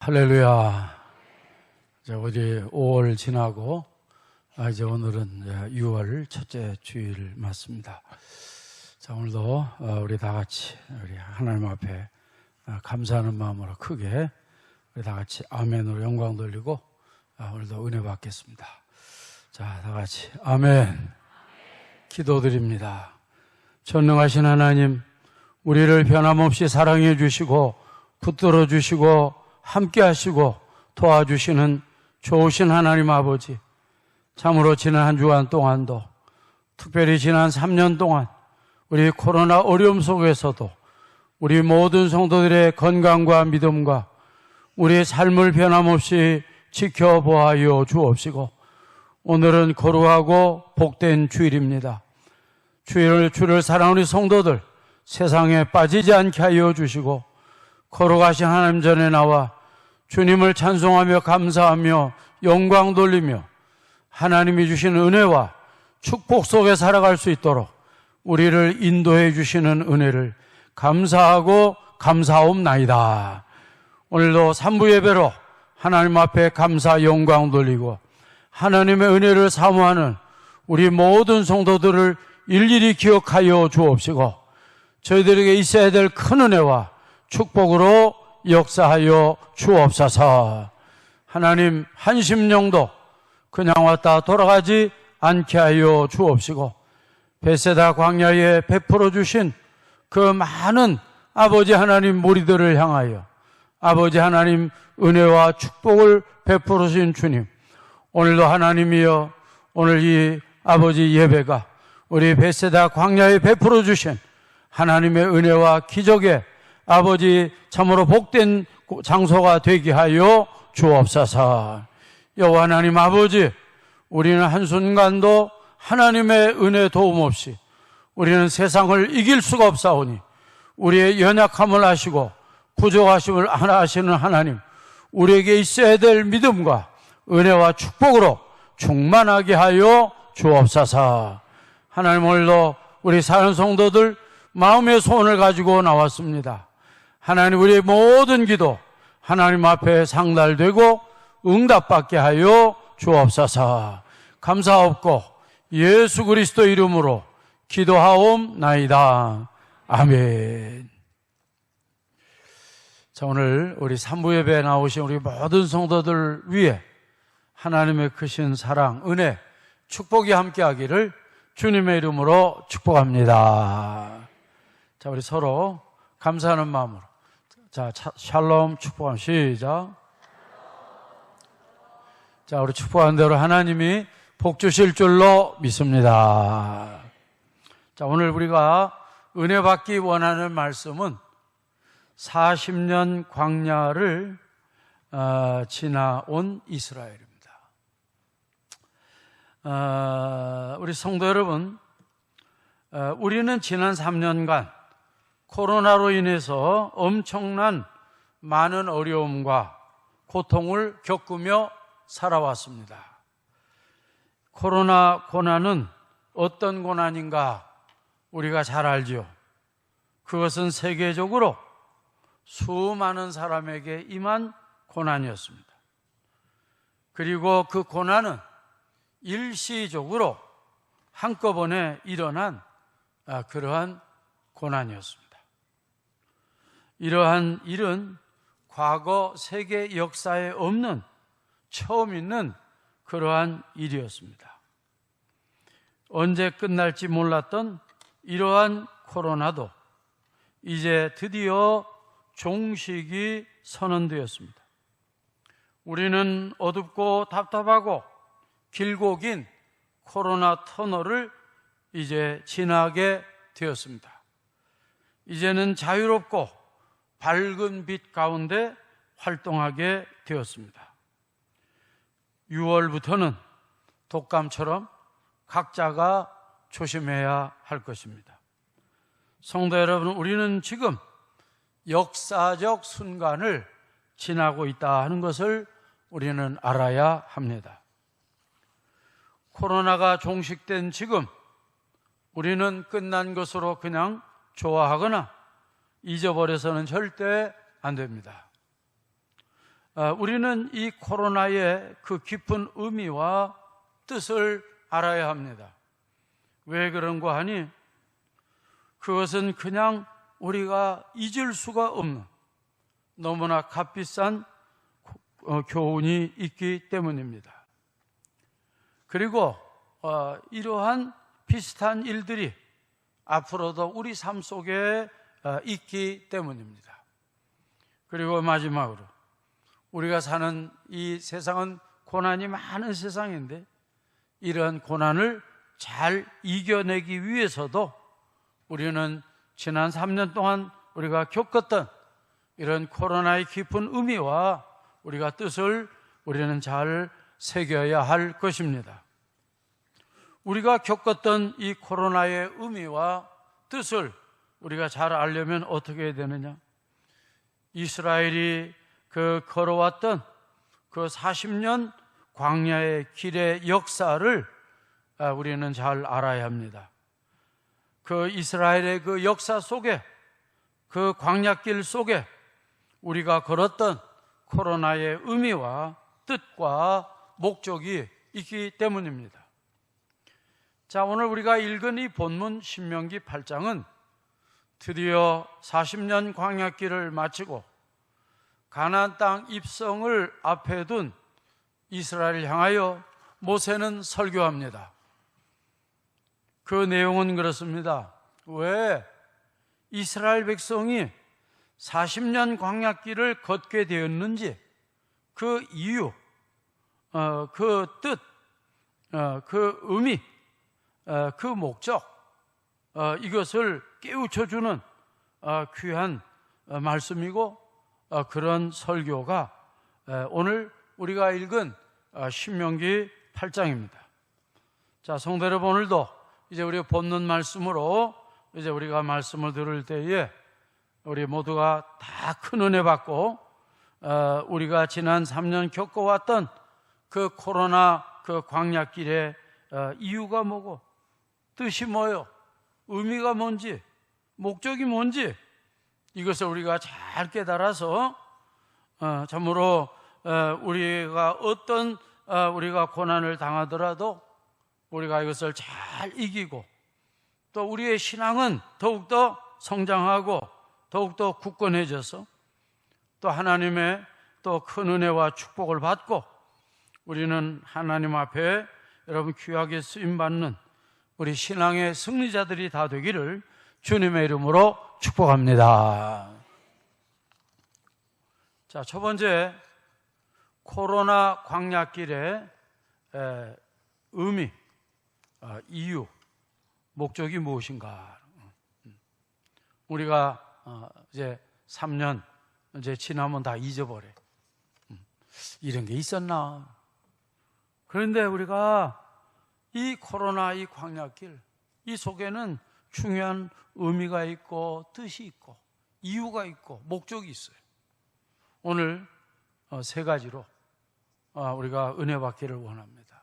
할렐루야. 우리 5월 지나고 이제 오늘은 6월 첫째 주일 맞습니다. 자, 오늘도 우리 다 같이 우리 하나님 앞에 감사하는 마음으로 크게 우리 다 같이 아멘으로 영광 돌리고 오늘도 은혜 받겠습니다. 자, 다 같이 아멘. 기도드립니다. 전능하신 하나님, 우리를 변함없이 사랑해 주시고 붙들어 주시고 함께 하시고 도와주시는 좋으신 하나님 아버지, 참으로 지난 한 주간 동안도 특별히 지난 3년 동안 우리 코로나 어려움 속에서도 우리 모든 성도들의 건강과 믿음과 우리의 삶을 변함없이 지켜보아요 주옵시고, 오늘은 거룩하고 복된 주일입니다. 주를 사랑하는 성도들 세상에 빠지지 않게 하여 주시고, 거룩하신 하나님 전에 나와 주님을 찬송하며 감사하며 영광 돌리며 하나님이 주신 은혜와 축복 속에 살아갈 수 있도록 우리를 인도해 주시는 은혜를 감사하고 감사옵나이다. 오늘도 3부 예배로 하나님 앞에 감사 영광 돌리고 하나님의 은혜를 사모하는 우리 모든 성도들을 일일이 기억하여 주옵시고, 저희들에게 있어야 될 큰 은혜와 축복으로 역사하여 주옵소서. 하나님, 한 심령도 그냥 왔다 돌아가지 않게 하여 주옵시고, 벳세다 광야에 베풀어 주신 그 많은 아버지 하나님 무리들을 향하여 아버지 하나님 은혜와 축복을 베풀어 주신 주님, 오늘도 하나님이여, 오늘 이 아버지 예배가 우리 벳세다 광야에 베풀어 주신 하나님의 은혜와 기적의 아버지 참으로 복된 장소가 되게 하여 주옵소서. 여호와 하나님 아버지, 우리는 한순간도 하나님의 은혜 도움 없이 우리는 세상을 이길 수가 없사오니, 우리의 연약함을 아시고 부족하심을 아시는 하나님, 우리에게 있어야 될 믿음과 은혜와 축복으로 충만하게 하여 주옵소서. 하나님, 오늘도 우리 사는 성도들 마음의 소원을 가지고 나왔습니다. 하나님, 우리의 모든 기도 하나님 앞에 상달되고 응답받게 하여 주옵소서. 감사옵고 예수 그리스도 이름으로 기도하옵나이다. 아멘. 자, 오늘 우리 3부 예배에 나오신 우리 모든 성도들 위해 하나님의 크신 사랑, 은혜, 축복이 함께하기를 주님의 이름으로 축복합니다. 자, 우리 서로 감사하는 마음으로 자, 샬롬 축복합니다. 시작. 자, 우리 축복한 대로 하나님이 복 주실 줄로 믿습니다. 자, 오늘 우리가 은혜 받기 원하는 말씀은 40년 광야를 지나온 이스라엘입니다. 우리 성도 여러분, 우리는 지난 3년간 코로나로 인해서 엄청난 많은 어려움과 고통을 겪으며 살아왔습니다. 코로나 고난은 어떤 고난인가 우리가 잘 알죠. 그것은 세계적으로 수많은 사람에게 임한 고난이었습니다. 그리고 그 고난은 일시적으로 한꺼번에 일어난 그러한 고난이었습니다. 이러한 일은 과거 세계 역사에 없는, 처음 있는 그러한 일이었습니다. 언제 끝날지 몰랐던 이러한 코로나도 이제 드디어 종식이 선언되었습니다. 우리는 어둡고 답답하고 길고 긴 코로나 터널을 이제 지나게 되었습니다. 이제는 자유롭고 밝은 빛 가운데 활동하게 되었습니다. 6월부터는 독감처럼 각자가 조심해야 할 것입니다. 성도 여러분, 우리는 지금 역사적 순간을 지나고 있다 하는 것을 우리는 알아야 합니다. 코로나가 종식된 지금 우리는 끝난 것으로 그냥 좋아하거나 잊어버려서는 절대 안 됩니다. 우리는 이 코로나의 그 깊은 의미와 뜻을 알아야 합니다. 왜 그런가 하니 그것은 그냥 우리가 잊을 수가 없는 너무나 값비싼 교훈이 있기 때문입니다. 그리고 이러한 비슷한 일들이 앞으로도 우리 삶 속에 있기 때문입니다. 그리고 마지막으로 우리가 사는 이 세상은 고난이 많은 세상인데 이런 고난을 잘 이겨내기 위해서도 우리는 지난 3년 동안 우리가 겪었던 이런 코로나의 깊은 의미와 우리가 뜻을 우리는 잘 새겨야 할 것입니다. 우리가 겪었던 이 코로나의 의미와 뜻을 우리가 잘 알려면 어떻게 해야 되느냐? 이스라엘이 걸어왔던 그 40년 광야의 길의 역사를 우리는 잘 알아야 합니다. 그 이스라엘의 그 역사 속에, 그 광야길 속에 우리가 걸었던 코로나의 의미와 뜻과 목적이 있기 때문입니다. 자, 오늘 우리가 읽은 이 본문 신명기 8장은 드디어 40년 광야길을 마치고 가나안 땅 입성을 앞에 둔 이스라엘을 향하여 모세는 설교합니다. 그 내용은 그렇습니다. 왜 이스라엘 백성이 40년 광야길을 걷게 되었는지 그 이유, 그 뜻, 그 의미, 그 목적, 이것을 깨우쳐주는 귀한 말씀이고 그런 설교가 오늘 우리가 읽은 신명기 8장입니다. 자, 성도 여러분, 오늘도 이제 우리가 본문 말씀으로 이제 우리가 말씀을 들을 때에 우리 모두가 다 큰 은혜 받고 우리가 지난 3년 겪어왔던 그 코로나 그 광야길의 이유가 뭐고 뜻이 뭐요, 의미가 뭔지, 목적이 뭔지 이것을 우리가 잘 깨달아서 참으로 우리가 어떤 우리가 고난을 당하더라도 우리가 이것을 잘 이기고 또 우리의 신앙은 더욱더 성장하고 더욱더 굳건해져서 또 하나님의 또 큰 은혜와 축복을 받고 우리는 하나님 앞에 여러분 귀하게 쓰임받는 우리 신앙의 승리자들이 다 되기를 주님의 이름으로 축복합니다. 자, 첫 번째, 코로나 광야길의 의미, 이유, 목적이 무엇인가? 우리가 이제 3년 이제 지나면 다 잊어버려. 이런 게 있었나? 그런데 우리가 이 코로나 이 광야길 이 속에는 중요한 의미가 있고 뜻이 있고 이유가 있고 목적이 있어요. 오늘 세 가지로 우리가 은혜 받기를 원합니다.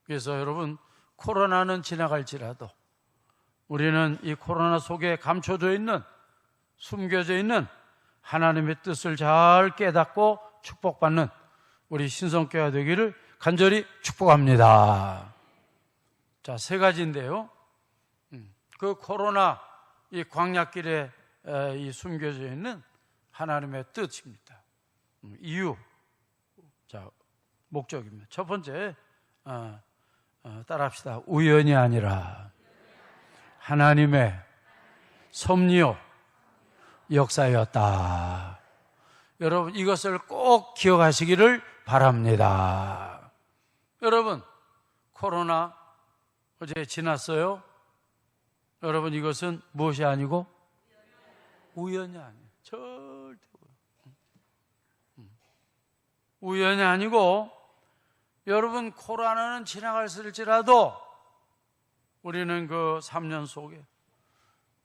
그래서 여러분, 코로나는 지나갈지라도 우리는 이 코로나 속에 감춰져 있는, 숨겨져 있는 하나님의 뜻을 잘 깨닫고 축복받는 우리 신성교회가 되기를 간절히 축복합니다. 자, 세 가지인데요. 그 코로나 이 광야길에 이 숨겨져 있는 하나님의 뜻입니다. 이유, 자, 목적입니다. 첫 번째, 따라합시다. 우연이 아니라 하나님의 섭리요 역사였다. 여러분, 이것을 꼭 기억하시기를 바랍니다. 여러분, 코로나 어제 지났어요. 여러분, 이것은 무엇이 아니고 우연이 아니에요. 절대 우연이 아니고, 여러분, 코로나는 지나갈지라도 우리는 그 3년 속에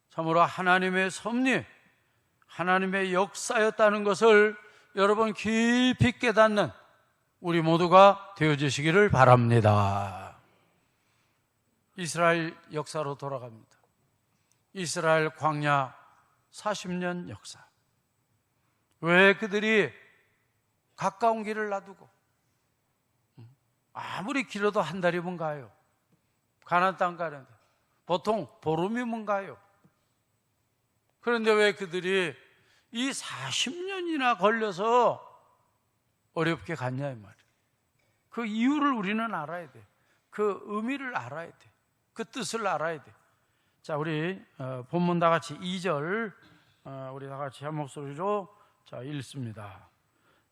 참으로 하나님의 섭리, 하나님의 역사였다는 것을 여러분 깊이 깨닫는 우리 모두가 되어주시기를 바랍니다. 이스라엘 역사로 돌아갑니다. 이스라엘 광야 40년 역사. 왜 그들이 가까운 길을 놔두고 아무리 길어도 한 달이면 가요. 가나안 땅 가는데 보통 보름이면 가요. 그런데 왜 그들이 이 40년이나 걸려서 어렵게 갔냐 이 말이에요. 그 이유를 우리는 알아야 돼. 그 의미를 알아야 돼. 그 뜻을 알아야 돼. 자, 우리 본문 다 같이 2절 우리 다 같이 한 목소리로 자 읽습니다.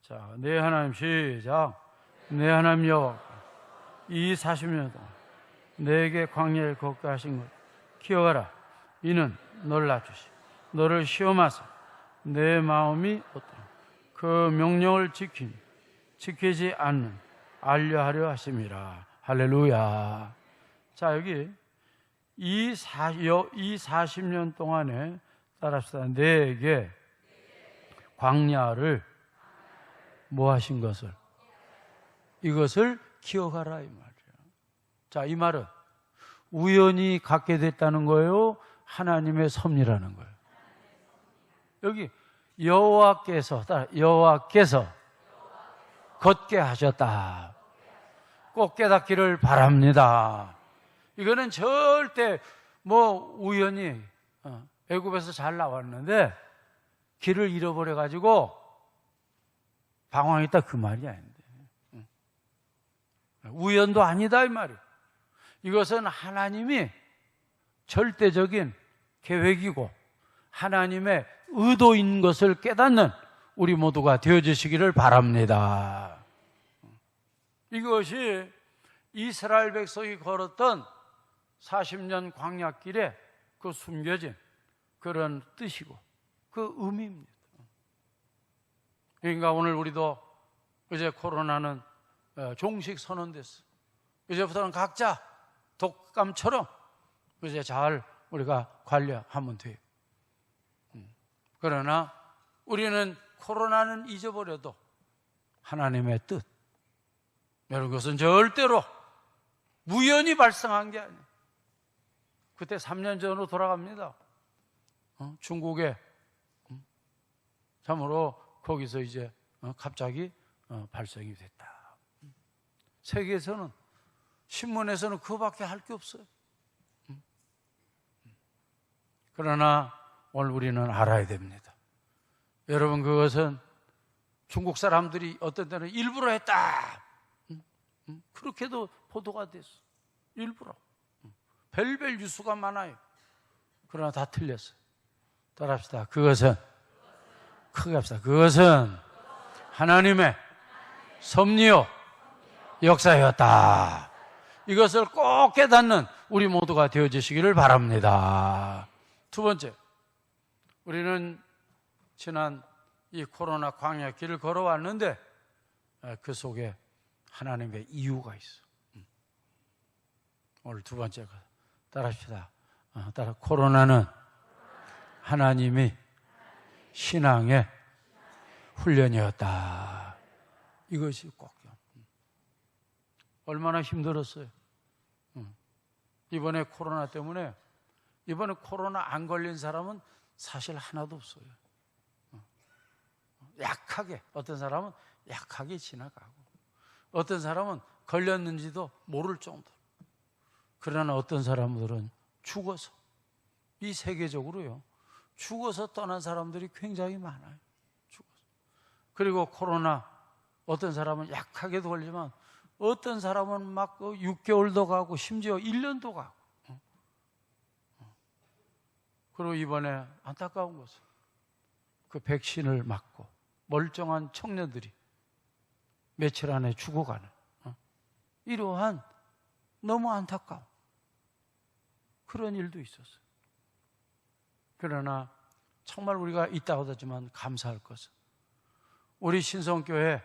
자, 내 하나님 시작. 내 하나님 여호와 이 40년 동안 내게 광야를 걷게 하신 것 기억하라. 이는 너를 낮추시 너를 시험하사 내 마음이 어떠냐 그 명령을 지키지 않는 알려하려 하심이라. 할렐루야. 자, 여기 이 40년 동안에 따라합시다. 내게 광야를 뭐 하신 것을 이것을 기억하라 이 말이에요. 자, 이 말은 우연히 갖게 됐다는 거예요? 하나님의 섭리라는 거예요? 여기 여호와께서 걷게 하셨다. 꼭 깨닫기를 바랍니다. 이거는 절대 뭐 우연히 애굽에서 잘 나왔는데 길을 잃어버려 가지고 방황했다 그 말이 아닌데 우연도 아니다 이 말이에요. 이것은 하나님이 절대적인 계획이고 하나님의 의도인 것을 깨닫는 우리 모두가 되어주시기를 바랍니다. 이것이 이스라엘 백성이 걸었던 40년 광야길에 그 숨겨진 그런 뜻이고 그 의미입니다. 그러니까 오늘 우리도 이제 코로나는 종식 선언됐어. 이제부터는 각자 독감처럼 이제 잘 우리가 관리하면 돼요. 그러나 우리는 코로나는 잊어버려도 하나님의 뜻, 여러분, 그것은 절대로 우연히 발생한 게 아니에요. 그때 3년 전으로 돌아갑니다. 중국에 참으로 거기서 이제 갑자기 발생이 됐다. 세계에서는 신문에서는 그거밖에 할 게 없어요. 그러나 오늘 우리는 알아야 됩니다. 여러분, 그것은 중국 사람들이 어떤 때는 일부러 했다. 그렇게도 보도가 됐어. 일부러. 별별 뉴스가 많아요. 그러나 다 틀렸어요. 따라합시다. 그것은 크게 합시다. 그것은 하나님의 섭리요 역사였다. 이것을 꼭 깨닫는 우리 모두가 되어주시기를 바랍니다. 두 번째, 우리는 지난 이 코로나 광야 길을 걸어왔는데 그 속에 하나님의 이유가 있어. 오늘 두 번째가 따라합시다. 코로나는 하나님이 신앙의 훈련이었다. 이것이 꼭. 얼마나 힘들었어요. 이번에 코로나 때문에 이번에 코로나 안 걸린 사람은 사실 하나도 없어요. 약하게, 어떤 사람은 약하게 지나가고 어떤 사람은 걸렸는지도 모를 정도로, 그러나 어떤 사람들은 죽어서, 이 세계적으로요, 죽어서 떠난 사람들이 굉장히 많아요. 죽어서. 그리고 코로나 어떤 사람은 약하게도 걸리지만 어떤 사람은 막 6개월도 가고 심지어 1년도 가고. 그리고 이번에 안타까운 것은 그 백신을 맞고 멀쩡한 청년들이 며칠 안에 죽어가는 이러한 너무 안타까운 그런 일도 있었어요. 그러나 정말 우리가 있다고 하지만 감사할 것은 우리 신성교회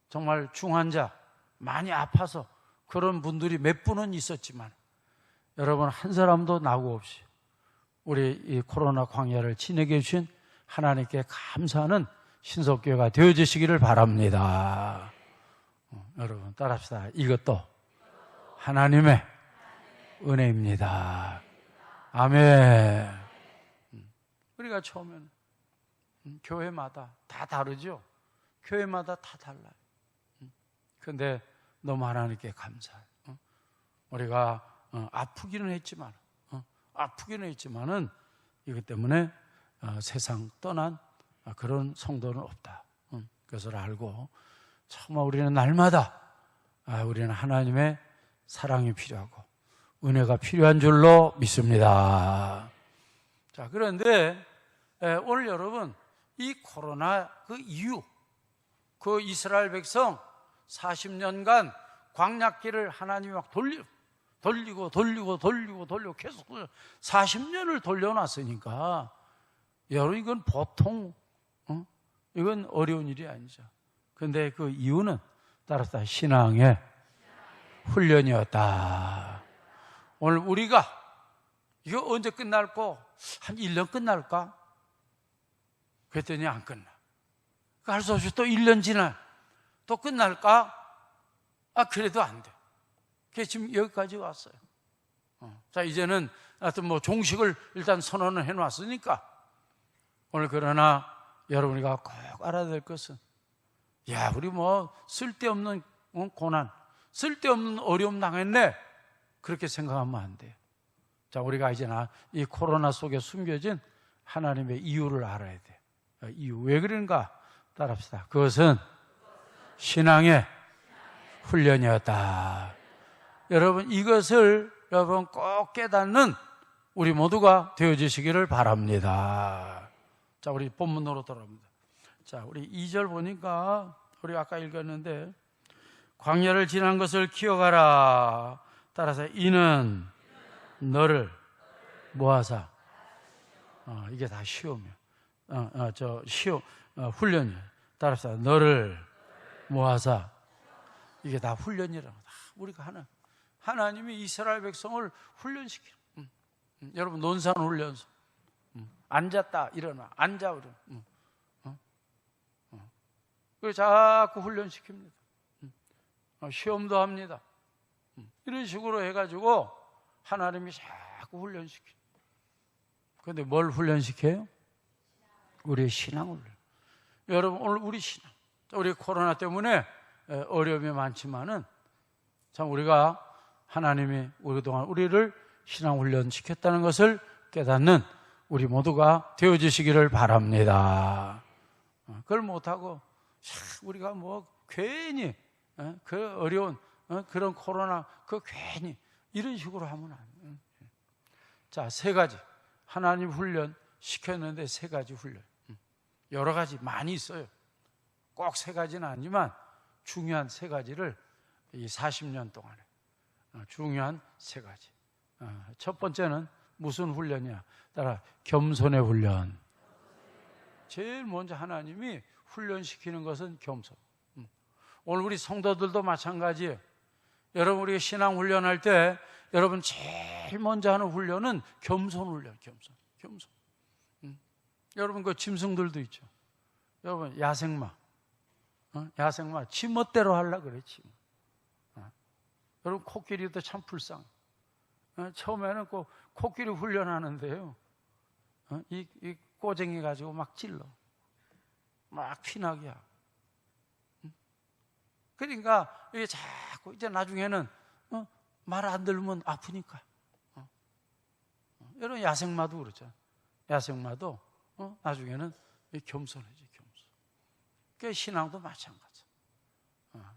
정말 중환자 많이 아파서 그런 분들이 몇 분은 있었지만 여러분 한 사람도 나고 없이 우리 이 코로나 광야를 지내게 해주신 하나님께 감사하는 신성교회가 되어주시기를 바랍니다. 여러분 따라합시다. 이것도 하나님의 은혜입니다. 아멘. 우리가 처음에는 교회마다 다 다르죠. 교회마다 다 달라요. 그런데 너무 하나님께 감사해요. 우리가 아프기는 했지만은 이것 때문에 세상 떠난 그런 성도는 없다. 그것을 알고 정말 우리는 날마다 우리는 하나님의 사랑이 필요하고 은혜가 필요한 줄로 믿습니다. 자, 그런데 오늘 여러분, 이 코로나 그 이후 그 이스라엘 백성 40년간 광야길을 하나님이 막 돌리고 계속 40년을 돌려놨으니까 여러분, 이건 보통 이건 어려운 일이 아니죠. 그런데 그 이유는 따라서 신앙의 훈련이었다. 오늘 우리가 이거 언제 끝날까? 한 1년 끝날까? 그랬더니 안 끝나. 할 수 없이 또 1년 지나 또 끝날까? 그래도 안 돼. 그게 지금 여기까지 왔어요. 자, 이제는 하여튼 뭐 종식을 일단 선언을 해놨으니까 오늘 그러나 여러분이가 꼭 알아야 될 것은 우리 뭐 쓸데없는 고난, 쓸데없는 어려움 당했네, 그렇게 생각하면 안 돼요. 자, 우리가 이제 이 코로나 속에 숨겨진 하나님의 이유를 알아야 돼요. 이유, 왜 그런가? 따라합시다. 그것은 신앙의 훈련이었다. 여러분, 이것을 여러분 꼭 깨닫는 우리 모두가 되어주시기를 바랍니다. 자, 우리 본문으로 돌아옵니다. 자, 우리 2절 보니까 우리 아까 읽었는데, 광야를 지난 것을 기억하라. 따라서 이는 너를 모아사. 이게 다 시험이에요. 훈련이에요. 따라서 너를 모아사. 이게 다 훈련이라고. 우리가 하나님이 이스라엘 백성을 훈련시켜요. 여러분, 논산 훈련소. 앉았다 일어나, 앉아 일어나. 그래서 자꾸 훈련시킵니다. 시험도 합니다. 이런 식으로 해가지고 하나님이 자꾸 훈련시켜요. 그런데 뭘 훈련시켜요? 우리의 신앙을. 여러분, 오늘 우리 신앙, 우리 코로나 때문에 어려움이 많지만은 참 우리가 하나님이 그동안 우리를 신앙 훈련시켰다는 것을 깨닫는 우리 모두가 되어주시기를 바랍니다. 그걸 못하고 우리가 뭐 괜히 그 어려운 그런 코로나 괜히 이런 식으로 하면 안 돼요. 자, 3가지 하나님 훈련 시켰는데 3가지 훈련, 여러 가지 많이 있어요. 꼭 3가지는 아니지만 중요한 3가지를 이 40년 동안에 중요한 3가지. 첫 번째는 무슨 훈련이야? 따라 겸손의 훈련. 제일 먼저 하나님이 훈련시키는 것은 겸손. 오늘 우리 성도들도 마찬가지예요. 여러분, 우리가 신앙 훈련할 때 여러분 제일 먼저 하는 훈련은 겸손 훈련. 겸손. 여러분, 그 짐승들도 있죠. 여러분, 야생마 지 멋대로 하려고 그래. 여러분, 코끼리도 참 불쌍해. 처음에는 꼭 코끼리 훈련하는데요, 이 꼬쟁이 가지고 막 찔러, 막 피나게 하고. 그러니까 이게 자꾸 이제 나중에는 말 안 들으면 아프니까. 여러분, 야생마도 그렇죠. 야생마도 나중에는 겸손해지, 겸손. 그 신앙도 마찬가지.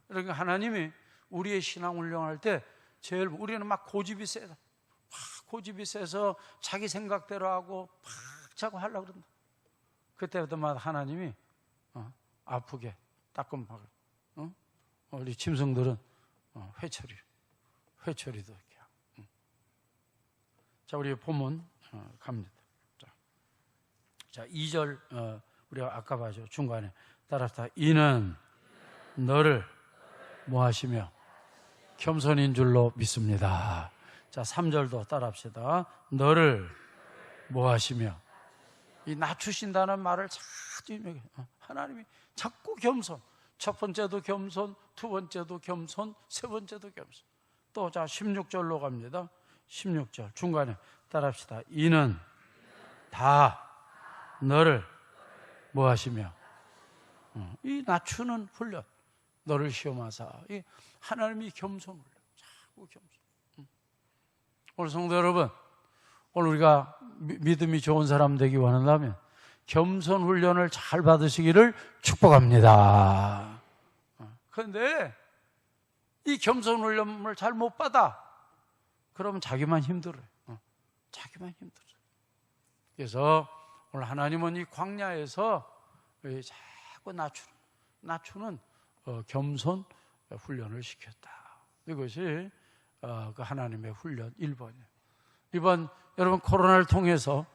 그러니까 하나님이 우리의 신앙 훈련할 때 제일 우리는 막 고집이 세다. 고집이 세서 자기 생각대로 하고 막 자꾸 하려고 그런다. 그때부터마다 하나님이 아프게 따끔하게. 우리 짐승들은 회초리도 이렇게 하고. 자, 우리 본문 갑니다. 자, 2절 우리가 아까 봤죠. 중간에 따라서 이는 너를 모하시며 겸손인 줄로 믿습니다. 자, 3절도 따라합시다. 너를 모하시며. 이 낮추신다는 말을 자주 하나님이 자꾸 겸손. 첫 번째도 겸손, 두 번째도 겸손, 세 번째도 겸손. 또 자, 16절로 갑니다. 16절 중간에 따라합시다. 이는 다 너를 모하시며 이 낮추는 훈련. 너를 시험하사. 이 하나님이 겸손 훈련. 자꾸 겸손. 오늘 성도 여러분, 오늘 우리가 믿음이 좋은 사람 되기 원한다면 겸손 훈련을 잘 받으시기를 축복합니다. 그런데 이 겸손 훈련을 잘 못 받아. 그러면 자기만 힘들어요. 자기만 힘들어요. 그래서 오늘 하나님은 이 광야에서 자꾸 낮추는 겸손 훈련을 시켰다. 이것이 그 하나님의 훈련 1번이에요. 2번, 여러분 코로나를 통해서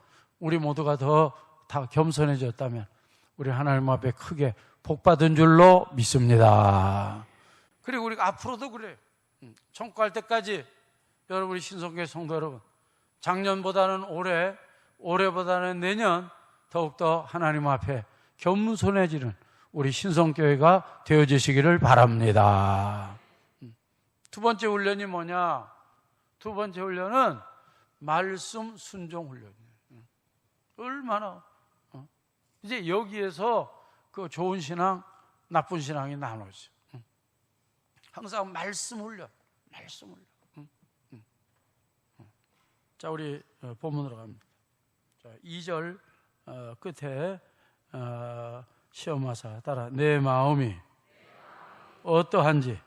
우리 모두가 더 다 겸손해졌다면 우리 하나님 앞에 크게 복받은 줄로 믿습니다. 그리고 우리가 앞으로도 그래요. 천국 갈 때까지 여러분, 우리 신성교회 성도 여러분, 작년보다는 올해보다는 내년 더욱더 하나님 앞에 겸손해지는 우리 신성교회가 되어지시기를 바랍니다. 두 번째 훈련이 뭐냐? 두 번째 훈련은 말씀 순종 훈련이에요. 얼마나 이제 여기에서 그 좋은 신앙, 나쁜 신앙이 나눠져. 항상 말씀 훈련. 자, 우리 본문으로 갑니다. 자, 2절 끝에 시험하사 따라 내 마음이 어떠한지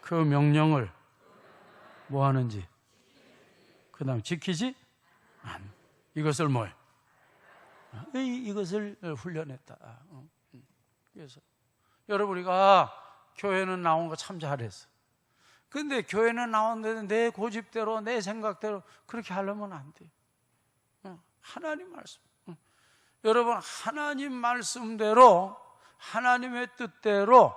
그 명령을 뭐 하는지 그 다음 지키지 않. 이것을 뭐해? 이것을 훈련했다. 그래서 여러분, 우리가 교회는 나온 거 참 잘했어. 근데 교회는 나왔는데 내 고집대로 내 생각대로 그렇게 하려면 안 돼. 하나님 말씀. 여러분, 하나님 말씀대로 하나님의 뜻대로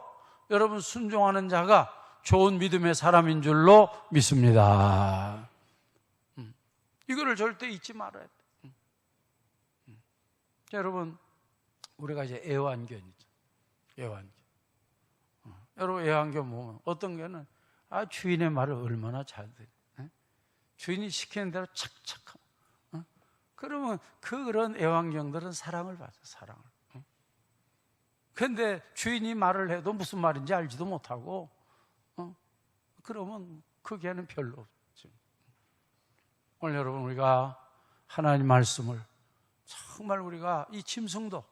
여러분 순종하는 자가 좋은 믿음의 사람인 줄로 믿습니다. 이거를 절대 잊지 말아야 돼. 여러분, 우리가 이제 애완견이죠. 애완견. 여러분, 애완견 보면 어떤 개는 주인의 말을 얼마나 잘 들어. 주인이 시키는 대로 착착하고. 그러면 그런 애완견들은 사랑을 받아요. 사랑을. 그런데 주인이 말을 해도 무슨 말인지 알지도 못하고 그러면 그 개는 별로 없죠. 오늘 여러분, 우리가 하나님 말씀을 정말 우리가 이 짐승도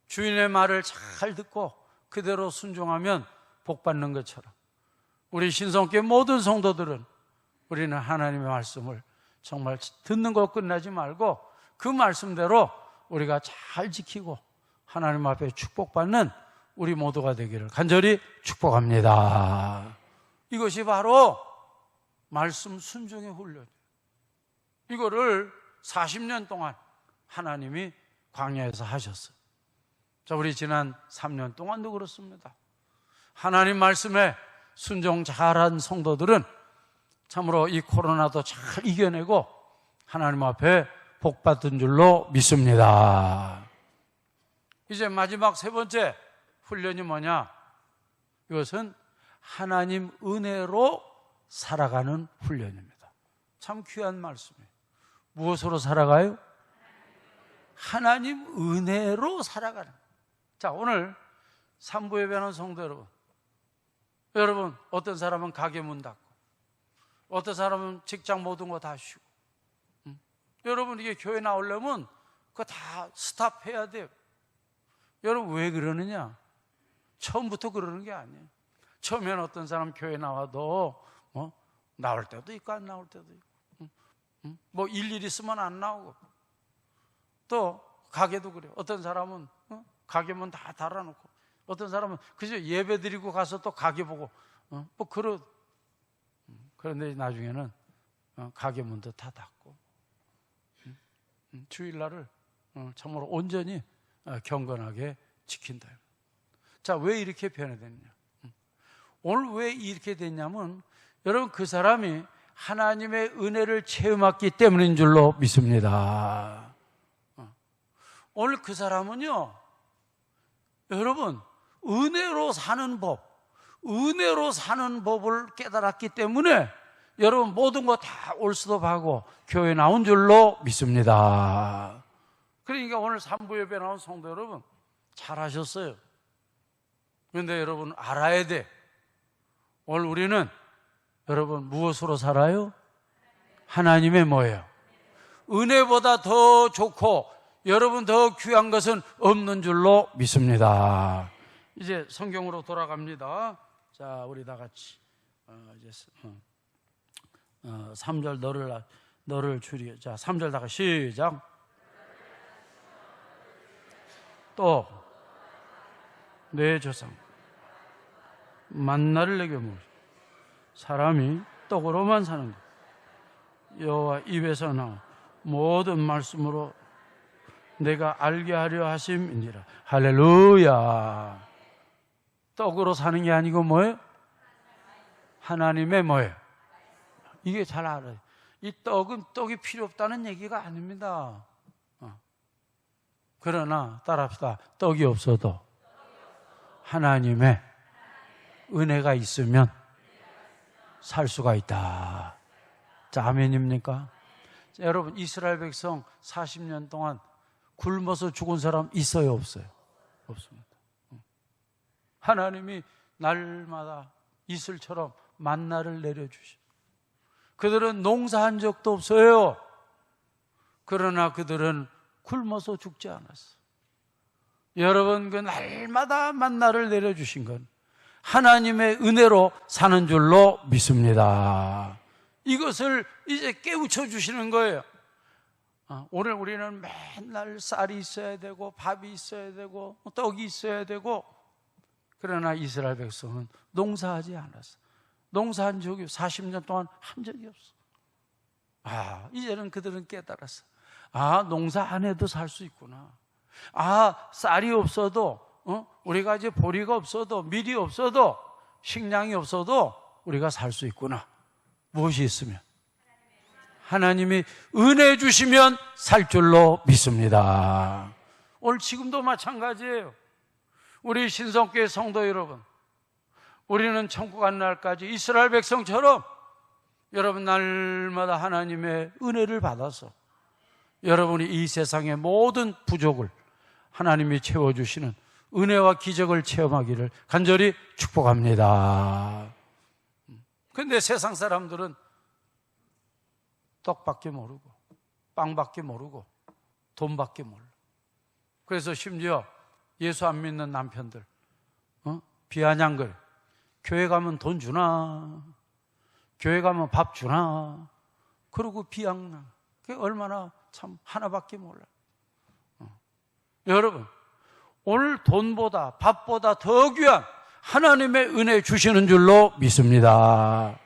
주인의 말을 잘 듣고 그대로 순종하면 복 받는 것처럼 우리 신성교회 모든 성도들은 우리는 하나님의 말씀을 정말 듣는 거 끝나지 말고 그 말씀대로 우리가 잘 지키고 하나님 앞에 축복받는 우리 모두가 되기를 간절히 축복합니다. 이것이 바로 말씀 순종의 훈련이에요. 이거를 40년 동안 하나님이 광야에서 하셨어요. 자, 우리 지난 3년 동안도 그렇습니다. 하나님 말씀에 순종 잘한 성도들은 참으로 이 코로나도 잘 이겨내고 하나님 앞에 복 받은 줄로 믿습니다. 이제 마지막 세 번째 훈련이 뭐냐? 이것은 하나님 은혜로 살아가는 훈련입니다. 참 귀한 말씀이에요. 무엇으로 살아가요? 하나님 은혜로 살아가는. 자, 오늘 3부 예배하는 성도 여러분, 어떤 사람은 가게 문 닫고, 어떤 사람은 직장 모든 거 다 쉬고. 여러분, 이게 교회 나오려면 그거 다 스탑해야 돼요. 여러분, 왜 그러느냐? 처음부터 그러는 게 아니에요. 처음에는 어떤 사람 교회 나와도 나올 때도 있고 안 나올 때도 있고, 뭐 일일 있으면 안 나오고, 또 가게도 그래요. 어떤 사람은 가게 문 다 달아놓고, 어떤 사람은 그저 예배 드리고 가서 또 가게 보고 뭐 그런데 나중에는 가게 문도 다 닫고 주일날을 참으로 온전히 경건하게 지킨다. 자, 왜 이렇게 변화됐냐? 오늘 왜 이렇게 됐냐면 여러분, 그 사람이 하나님의 은혜를 체험했기 때문인 줄로 믿습니다. 오늘 그 사람은요, 여러분, 은혜로 사는 법을 깨달았기 때문에 여러분 모든 거 다 올스톱하고 교회 나온 줄로 믿습니다. 그러니까 오늘 3부 예배 나온 성도 여러분, 잘하셨어요. 그런데 여러분 알아야 돼. 오늘 우리는 여러분 무엇으로 살아요? 하나님의 뭐예요? 은혜보다 더 좋고 여러분 더 귀한 것은 없는 줄로 믿습니다. 이제 성경으로 돌아갑니다. 자, 우리 다 같이 이제 3절 너를 주리. 자, 3절 다 같이 시작. 또 내 조상 만나를 내게 먹으라. 사람이 떡으로만 사는 것 여호와 입에서 나온 모든 말씀으로 내가 알게 하려 하심이니라. 할렐루야. 떡으로 사는 게 아니고 뭐예요? 하나님의 뭐예요? 이게 잘 알아요. 이 떡이 필요 없다는 얘기가 아닙니다. 그러나 따라합시다. 떡이 없어도 하나님의 은혜가 있으면 살 수가 있다. 자, 아멘입니까? 자, 여러분 이스라엘 백성 40년 동안 굶어서 죽은 사람 있어요, 없어요? 없습니다. 하나님이 날마다 이슬처럼 만나를 내려주시. 그들은 농사한 적도 없어요. 그러나 그들은 굶어서 죽지 않았어. 여러분 그 날마다 만나를 내려주신 건 하나님의 은혜로 사는 줄로 믿습니다. 이것을 이제 깨우쳐 주시는 거예요. 오늘 우리는 맨날 쌀이 있어야 되고 밥이 있어야 되고 떡이 있어야 되고, 그러나 이스라엘 백성은 농사하지 않았어. 농사한 적이 40년 동안 한 적이 없어. 이제는 그들은 깨달았어. 농사 안 해도 살 수 있구나. 쌀이 없어도 우리가 이제 보리가 없어도 밀이 없어도 식량이 없어도 우리가 살 수 있구나. 무엇이 있으면? 하나님이 은혜 주시면 살 줄로 믿습니다. 오늘 지금도 마찬가지예요. 우리 신성교회 성도 여러분, 우리는 천국 간 날까지 이스라엘 백성처럼 여러분 날마다 하나님의 은혜를 받아서 여러분이 이 세상의 모든 부족을 하나님이 채워주시는 은혜와 기적을 체험하기를 간절히 축복합니다. 그런데 세상 사람들은 떡밖에 모르고 빵밖에 모르고 돈밖에 몰라. 그래서 심지어 예수 안 믿는 남편들 비아냥거려. 교회 가면 돈 주나, 교회 가면 밥 주나, 그러고 비양나. 그게 얼마나 참 하나밖에 몰라. 여러분, 오늘 돈보다 밥보다 더 귀한 하나님의 은혜 주시는 줄로 믿습니다.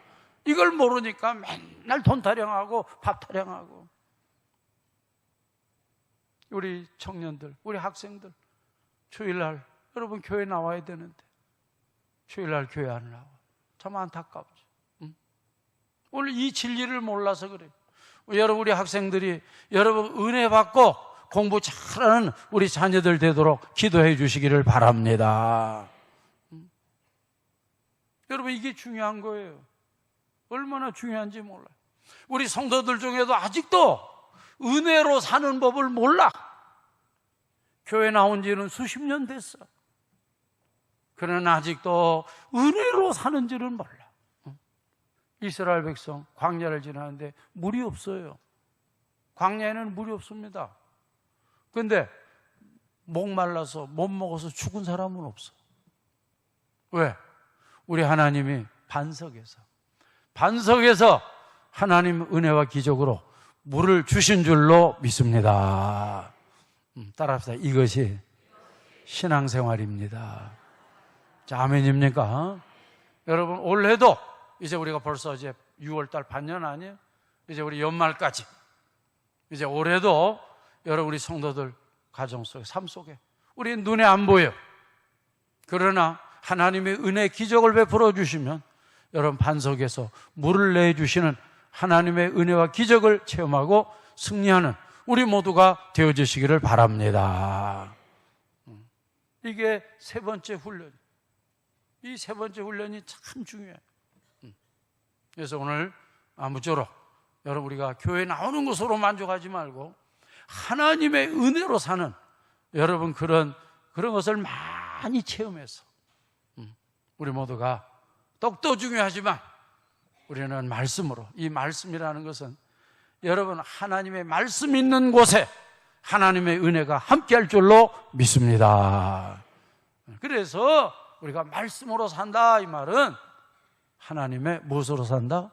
이걸 모르니까 맨날 돈 타령하고 밥 타령하고. 우리 청년들, 우리 학생들 주일날 여러분 교회 나와야 되는데 주일날 교회 안 나와. 참 안타깝죠. 오늘 이 진리를 몰라서 그래요. 여러분 우리 학생들이 여러분 은혜 받고 공부 잘하는 우리 자녀들 되도록 기도해 주시기를 바랍니다. 여러분 이게 중요한 거예요. 얼마나 중요한지 몰라요. 우리 성도들 중에도 아직도 은혜로 사는 법을 몰라. 교회 나온 지는 수십 년 됐어. 그러나 아직도 은혜로 사는지는 몰라. 이스라엘 백성 광야를 지나는데 물이 없어요. 광야에는 물이 없습니다. 그런데 목말라서 못 먹어서 죽은 사람은 없어. 왜? 우리 하나님이 반석에서 하나님 은혜와 기적으로 물을 주신 줄로 믿습니다. 따라합시다. 이것이 신앙생활입니다. 자, 아멘입니까? 여러분 올해도 이제 우리가 벌써 이제 6월달 반년 아니에요? 이제 우리 연말까지 이제 올해도 여러분 우리 성도들 가정 속에 삶 속에 우리 눈에 안 보여. 그러나 하나님의 은혜 기적을 베풀어 주시면 여러분 반석에서 물을 내주시는 하나님의 은혜와 기적을 체험하고 승리하는 우리 모두가 되어주시기를 바랍니다. 이게 세 번째 훈련. 이 세 번째 훈련이 참 중요해요. 그래서 오늘 아무쪼록 여러분 우리가 교회 나오는 것으로 만족하지 말고 하나님의 은혜로 사는 여러분 그런 것을 많이 체험해서 우리 모두가 떡도 중요하지만 우리는 말씀으로, 이 말씀이라는 것은 여러분 하나님의 말씀 있는 곳에 하나님의 은혜가 함께할 줄로 믿습니다. 그래서 우리가 말씀으로 산다 이 말은 하나님의 무엇으로 산다?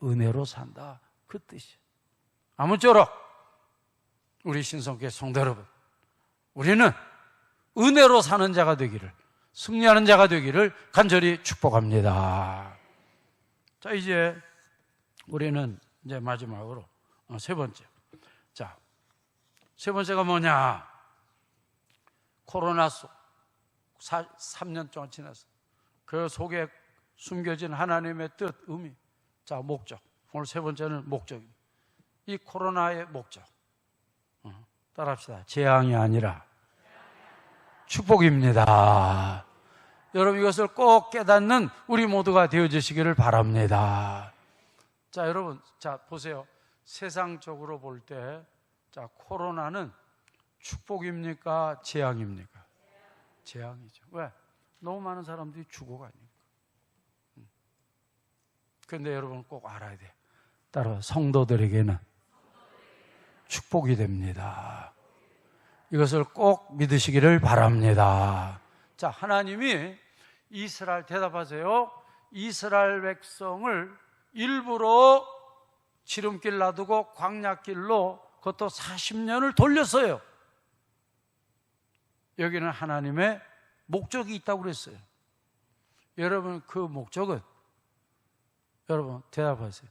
은혜로 산다, 그 뜻이에요. 아무쪼록 우리 신성교회 성도 여러분, 우리는 은혜로 사는 자가 되기를, 승리하는 자가 되기를 간절히 축복합니다. 자, 이제 우리는 이제 마지막으로 세 번째. 자, 세 번째가 뭐냐? 코로나 속 3년 동안 지났어. 그 속에 숨겨진 하나님의 뜻, 의미. 자, 목적. 오늘 세 번째는 목적입니다. 이 코로나의 목적. 따라합시다. 재앙이 아니라 축복입니다. 여러분, 이것을 꼭 깨닫는 우리 모두가 되어주시기를 바랍니다. 자, 여러분, 자, 보세요. 세상적으로 볼 때, 자, 코로나는 축복입니까? 재앙입니까? 재앙이죠. 왜? 너무 많은 사람들이 죽어가니까. 그런데 여러분 꼭 알아야 돼. 따라 성도들에게는 축복이 됩니다. 이것을 꼭 믿으시기를 바랍니다. 자, 하나님이 이스라엘, 대답하세요. 이스라엘 백성을 일부러 지름길 놔두고 광야길로 그것도 40년을 돌렸어요. 여기는 하나님의 목적이 있다고 그랬어요. 여러분, 그 목적은, 여러분 대답하세요.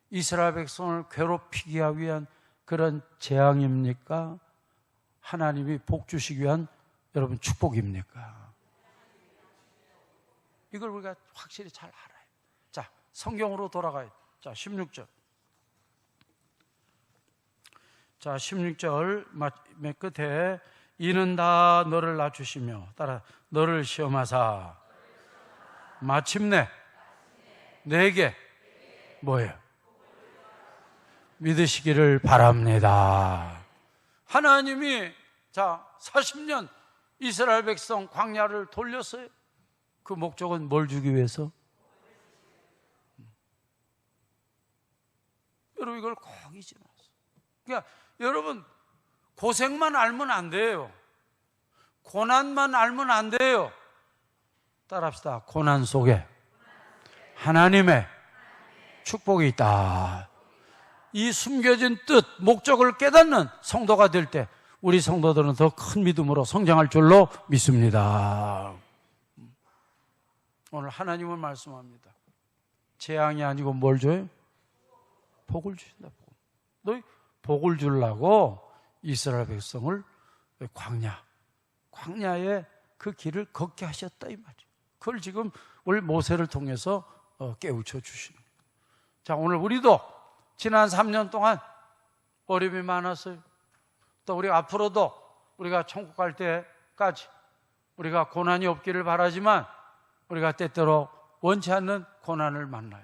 이스라엘 백성을 괴롭히기 위한 그런 재앙입니까? 하나님이 복 주시기 위한 여러분 축복입니까? 이걸 우리가 확실히 잘 알아요. 자, 성경으로 돌아가요. 자, 16절. 자, 16절 맨 끝에 이는 다 너를 낮추시며, 따라, 너를 시험하사 마침내 내게 뭐예요? 믿으시기를 바랍니다. 하나님이 자 40년 이스라엘 백성 광야를 돌렸어요. 그 목적은 뭘 주기 위해서? 여러분, 이걸 꼭 잊지 마세요. 그러니까 여러분, 고생만 알면 안 돼요. 고난만 알면 안 돼요. 따라합시다. 고난 속에 하나님의 축복이 있다. 이 숨겨진 뜻, 목적을 깨닫는 성도가 될 때 우리 성도들은 더 큰 믿음으로 성장할 줄로 믿습니다. 오늘 하나님은 말씀합니다. 재앙이 아니고 뭘 줘요? 복을 주신다. 너희 복을 주려고 이스라엘 백성을 광야에 그 길을 걷게 하셨다 이 말이에요. 그걸 지금 우리 모세를 통해서 깨우쳐 주시는 거예요. 자, 오늘 우리도 지난 3년 동안 어려움이 많았어요. 또 우리 앞으로도 우리가 천국 갈 때까지 우리가 고난이 없기를 바라지만 우리가 때때로 원치 않는 고난을 만나요.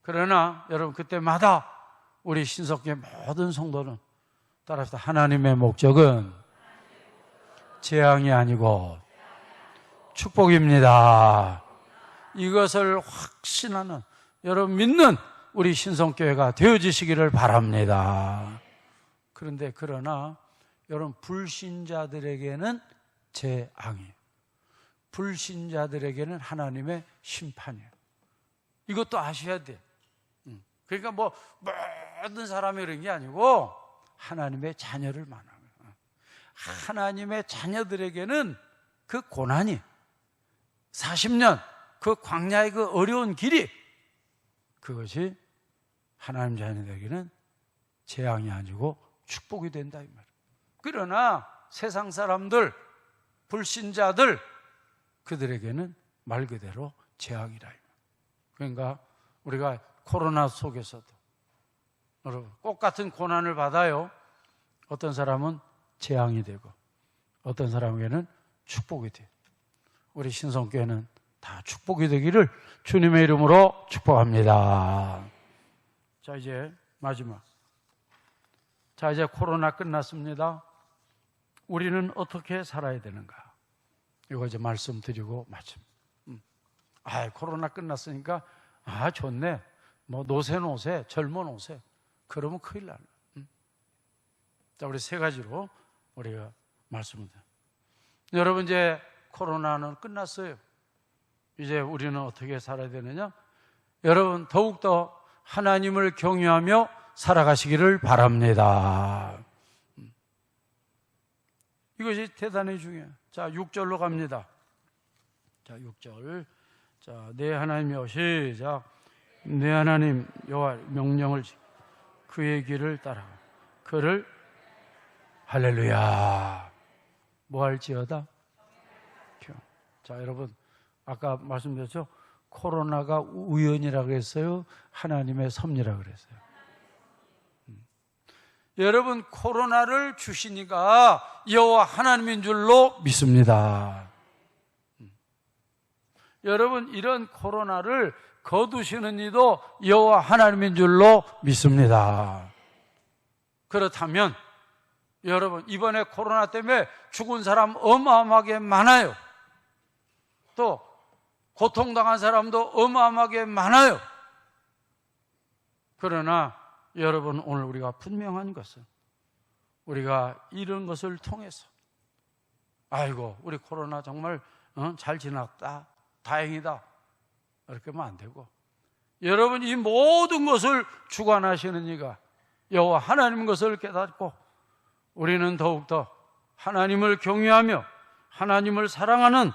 그러나 여러분, 그때마다 우리 신석교회 모든 성도는 따라서 하나님의 목적은 재앙이 아니고 축복입니다. 이것을 확신하는, 여러분 믿는 우리 신성교회가 되어지시기를 바랍니다. 그러나 여러분, 불신자들에게는 재앙이에요. 불신자들에게는 하나님의 심판이에요. 이것도 아셔야 돼요. 그러니까 뭐 모든 사람이 그런 게 아니고 하나님의 자녀를 말하는 거예요. 하나님의 자녀들에게는 그 고난이 40년 그 광야의 그 어려운 길이, 그것이 하나님 자녀들에게는 재앙이 아니고 축복이 된다 이 말이에요. 그러나 세상 사람들, 불신자들, 그들에게는 말 그대로 재앙이라. 그러니까 우리가 코로나 속에서도 여러분 꼭 같은 고난을 받아요. 어떤 사람은 재앙이 되고 어떤 사람에게는 축복이 돼요. 우리 신성교회는 다 축복이 되기를 주님의 이름으로 축복합니다. 자, 이제 마지막. 자, 이제 코로나 끝났습니다. 우리는 어떻게 살아야 되는가? 이거 이제 말씀드리고 마칩니다. 코로나 끝났으니까 좋네. 뭐 노세 젊어 노세. 그러면 큰일 나요. 자, 우리 세 가지로 우리가 말씀을 드려요. 여러분, 이제 코로나는 끝났어요. 이제 우리는 어떻게 살아야 되느냐? 여러분, 더욱더 하나님을 경외하며 살아가시기를 바랍니다. 이것이 대단히 중요해요. 자, 6절로 갑니다. 자, 6절. 자, 내 하나님이여, 시작. 내 하나님 여호와 명령을 지키고 그의 길을 따라 그를 할렐루야. 뭐 할지어다? 자, 여러분, 아까 말씀드렸죠? 코로나가 우연이라고 했어요? 하나님의 섭리라고 그랬어요? 여러분, 코로나를 주시니까 여호와 하나님인 줄로 믿습니다. 여러분, 이런 코로나를 거두시는 이도 여호와 하나님인 줄로 믿습니다. 그렇다면 여러분, 이번에 코로나 때문에 죽은 사람 어마어마하게 많아요. 또 고통당한 사람도 어마어마하게 많아요. 그러나 여러분, 오늘 우리가 분명한 것은 우리가 이런 것을 통해서 아이고, 우리 코로나 정말 잘 지났다, 다행이다, 이렇게 하면 안 되고, 여러분, 이 모든 것을 주관하시는 이가 여호와 하나님 것을 깨닫고 우리는 더욱더 하나님을 경외하며 하나님을 사랑하는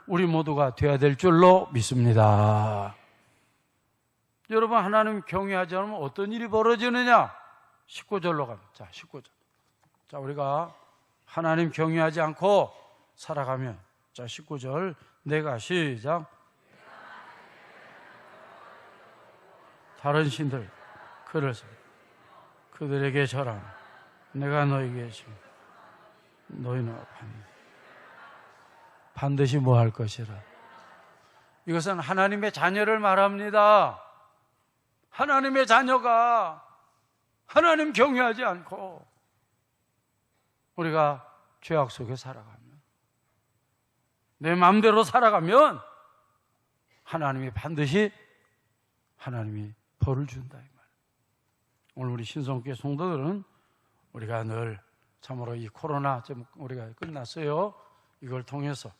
우리 모두가 되어야 될 줄로 믿습니다. 여러분, 하나님 경외하지 않으면 어떤 일이 벌어지느냐? 19절로 갑니다. 자, 19절. 자, 우리가 하나님 경외하지 않고 살아가면, 자, 19절. 내가, 시작. 다른 신들 그들에게 절하며 내가 너에게 지금 너희는 반드시 뭐 할 것이라. 이것은 하나님의 자녀를 말합니다. 하나님의 자녀가 하나님 경외하지 않고 우리가 죄악 속에 살아가면, 내 마음대로 살아가면 하나님이 반드시 벌을 준다, 이 말. 오늘 우리 신성교회 성도들은 우리가 늘 참으로 이 코로나 좀 우리가 끝났어요. 이걸 통해서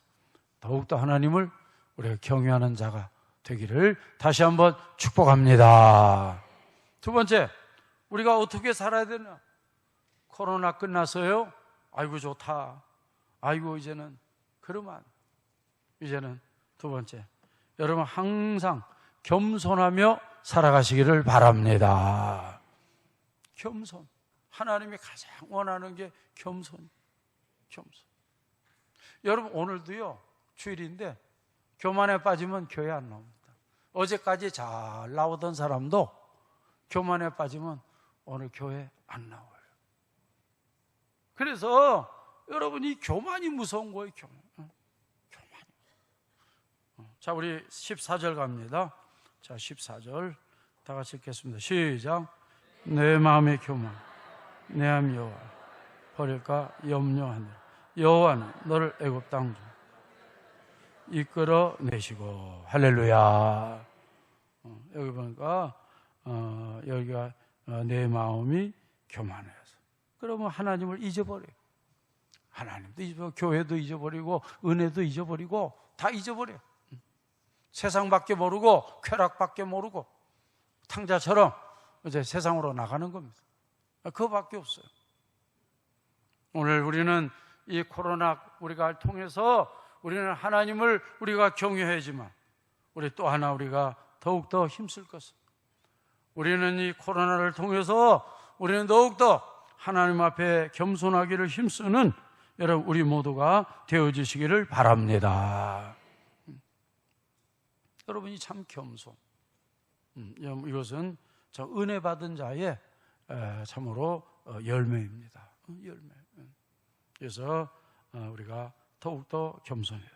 더욱더 하나님을 우리가 경외하는 자가 되기를 다시 한번 축복합니다. 두 번째, 우리가 어떻게 살아야 되나? 코로나 끝났어요? 아이고 좋다. 아이고 이제는 그러면 이제는 두 번째, 여러분 항상 겸손하며 살아가시기를 바랍니다. 겸손. 하나님이 가장 원하는 게 겸손. 여러분, 오늘도요 주일인데 교만에 빠지면 교회 안 나옵니다. 어제까지 잘 나오던 사람도 교만에 빠지면 오늘 교회 안 나와요. 그래서 여러분, 이 교만이 무서운 거예요. 교만이. 자, 우리 14절 갑니다. 자, 14절 다 같이 읽겠습니다. 시작. 내 마음의 교만 내 하나님 여호와 버릴까 염려하네. 여호와는 너를 애굽 땅 중 이끌어내시고. 할렐루야. 여기 보니까 여기가 내 마음이 교만해서, 그러면 하나님을 잊어버려요. 하나님도 잊어버리고 교회도 잊어버리고 은혜도 잊어버리고 다 잊어버려요. 세상밖에 모르고 쾌락밖에 모르고 탕자처럼 이제 세상으로 나가는 겁니다. 그거밖에 없어요. 오늘 우리는 이 코로나 우리가 통해서 우리는 하나님을 우리가 경외하지만 우리 또 하나 우리가 더욱더 힘쓸 것은, 우리는 이 코로나를 통해서 우리는 더욱더 하나님 앞에 겸손하기를 힘쓰는 여러분 우리 모두가 되어주시기를 바랍니다. 여러분이 참 겸손, 이것은 저 은혜 받은 자의 참으로 열매입니다. 열매. 그래서 우리가 더욱더 겸손해요.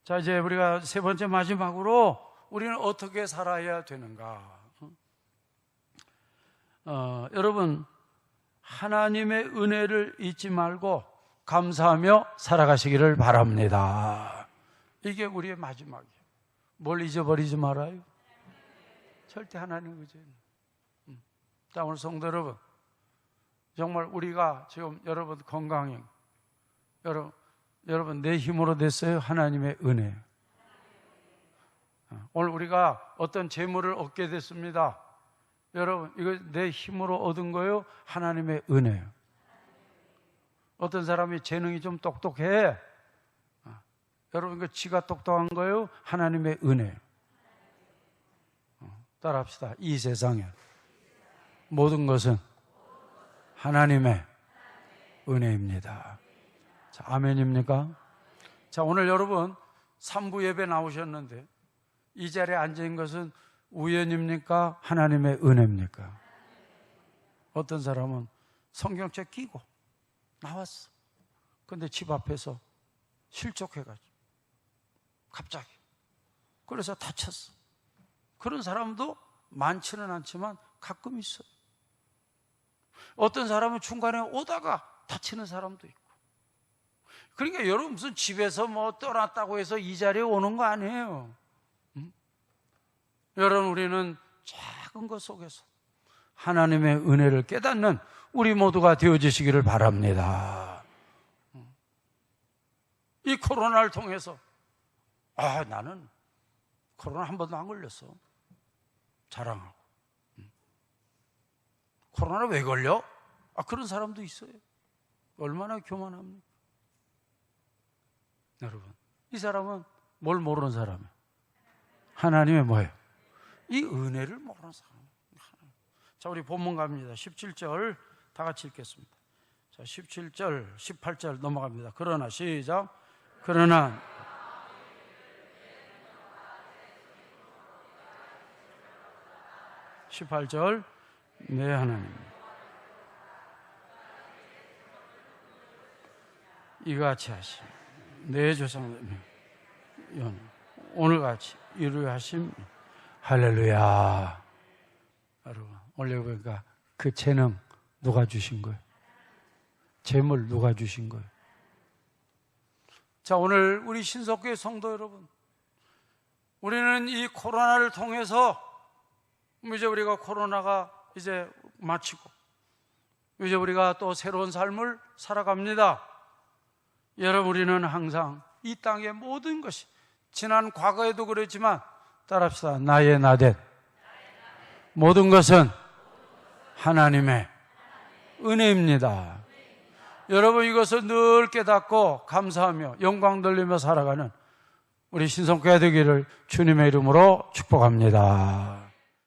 자, 이제 우리가 세 번째 마지막으로 우리는 어떻게 살아야 되는가? 여러분, 하나님의 은혜를 잊지 말고 감사하며 살아가시기를 바랍니다. 이게 우리의 마지막이에요. 뭘 잊어버리지 말아요. 절대 하나님 의지는. 자, 오늘 성도 여러분, 정말 우리가 지금 여러분 건강해. 여러분 내 힘으로 됐어요? 하나님의 은혜예요. 오늘 우리가 어떤 재물을 얻게 됐습니다. 여러분, 이거 내 힘으로 얻은 거예요? 하나님의 은혜예요. 어떤 사람이 재능이 좀 똑똑해. 여러분, 이거 지가 똑똑한 거예요? 하나님의 은혜예요. 따라합시다. 이 세상에 모든 것은 하나님의 은혜입니다. 자, 아멘입니까? 자, 오늘 여러분 3부 예배 나오셨는데 이 자리에 앉아있는 것은 우연입니까? 하나님의 은혜입니까? 어떤 사람은 성경책 끼고 나왔어. 근데 집 앞에서 실족해가지고 갑자기 그래서 다쳤어. 그런 사람도 많지는 않지만 가끔 있어요. 어떤 사람은 중간에 오다가 다치는 사람도 있고. 그러니까 여러분 무슨 집에서 뭐 떠났다고 해서 이 자리에 오는 거 아니에요. 여러분, 우리는 작은 것 속에서 하나님의 은혜를 깨닫는 우리 모두가 되어주시기를 바랍니다. 이 코로나를 통해서 나는 코로나 한 번도 안 걸렸어. 자랑하고. 코로나 왜 걸려? 그런 사람도 있어요. 얼마나 교만합니까? 여러분, 이 사람은 뭘 모르는 사람이에요? 하나님의 뭐예요? 이 은혜를 모르는 사람. 자, 우리 본문 갑니다. 17절 다 같이 읽겠습니다. 자, 17절, 18절 넘어갑니다. 그러나 시작. 그러나 18절 네 하나님 이같이 하심 내 조상들 오늘같이 이루어 하심. 할렐루야. 여러분, 오늘 보니까 그 재능 누가 주신 거예요? 재물 누가 주신 거예요? 자, 오늘 우리 신석교회 성도 여러분, 우리는 이 코로나를 통해서 이제 우리가 코로나가 이제 마치고 이제 우리가 또 새로운 삶을 살아갑니다. 여러분, 우리는 항상 이 땅의 모든 것이 지난 과거에도 그랬지만 따라합시다. 나의 나된 모든 것은 하나님의 은혜입니다. 여러분, 이것을 늘 깨닫고 감사하며 영광 돌리며 살아가는 우리 신성교회 되기를 주님의 이름으로 축복합니다.